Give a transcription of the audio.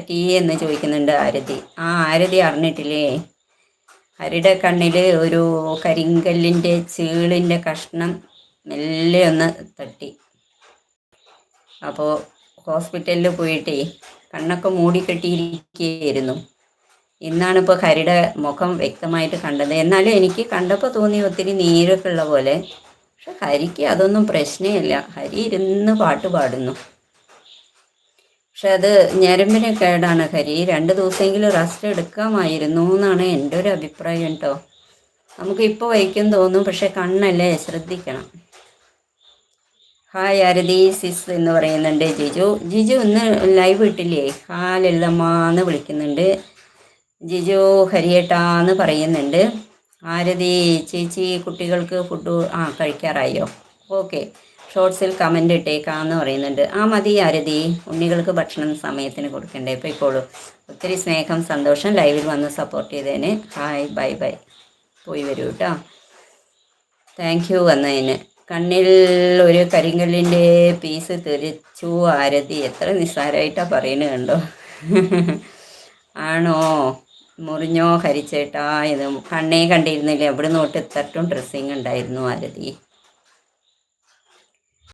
പറ്റി എന്ന് ചോദിക്കുന്നുണ്ട് ആരതി. ആരതി അറിഞ്ഞിട്ടില്ലേ, ഹരിയുടെ കണ്ണിൽ ഒരു കരിങ്കല്ലിൻ്റെ ചീളിൻ്റെ കഷ്ണം മെല്ലെ ഒന്ന് തട്ടി. അപ്പോൾ ഹോസ്പിറ്റലിൽ പോയിട്ടേ കണ്ണൊക്കെ മൂടിക്കെട്ടിയിരിക്കുകയായിരുന്നു. ഇന്നാണിപ്പോൾ ഹരിയുടെ മുഖം വ്യക്തമായിട്ട് കണ്ടത്. എന്നാലും എനിക്ക് കണ്ടപ്പോൾ തോന്നി ഒത്തിരി നീരൊക്കെ ഉള്ള പോലെ. പക്ഷെ ഹരിക്ക് അതൊന്നും പ്രശ്നമില്ല. ഹരി ഇരുന്ന് പാട്ട് പാടുന്നു. പക്ഷെ അത് ഞരമ്പിന് കേടാണ്. ഹരി 2 ദിവസമെങ്കിലും റെസ്റ്റ് എടുക്കാമായിരുന്നു എന്നാണ് എൻ്റെ ഒരു അഭിപ്രായം കേട്ടോ. നമുക്കിപ്പോൾ വയ്ക്കും തോന്നും, പക്ഷെ കണ്ണല്ലേ, ശ്രദ്ധിക്കണം. ഹായ് ആരതി സിസ് എന്ന് പറയുന്നുണ്ട് ജിജു ഇന്ന് ലൈവ് ഇട്ടില്ലേ? ലളിതമ്മാന്ന് വിളിക്കുന്നുണ്ട്. ജിജു ഹരിയേട്ടാന്ന് പറയുന്നുണ്ട്. ആരതി ചേച്ചി കുട്ടികൾക്ക് ഫുഡ് കഴിക്കാറായോ? ഓക്കെ, ഷോർട്സിൽ കമൻ്റ് ഇട്ടേക്കാന്ന് പറയുന്നുണ്ട്. മതി ആരതി, ഉണ്ണികൾക്ക് ഭക്ഷണം സമയത്തിന് കൊടുക്കണ്ടേ, പോയിക്കോളൂ. ഒത്തിരി സ്നേഹം, സന്തോഷം ലൈവിൽ വന്ന് സപ്പോർട്ട് ചെയ്തതിന്. ഹായ്, ബൈ ബൈ, പോയി വരൂ കേട്ടോ. താങ്ക് യു വന്നതിന്. കണ്ണിൽ ഒരു കരിങ്കല്ലിൻ്റെ പീസ് തെറിച്ചു ആരതി. എത്ര നിസ്സാരമായിട്ടാണ് പറയുന്നത് കണ്ടോ. ആണോ, മുറിഞ്ഞോ ഹരിച്ചേട്ടാ? ഇത് കണ്ണേ കണ്ടിരുന്നില്ലേ? അവിടെ നോട്ട് തട്ടും ഡ്രസ്സിങ് ഉണ്ടായിരുന്നു ആരതി.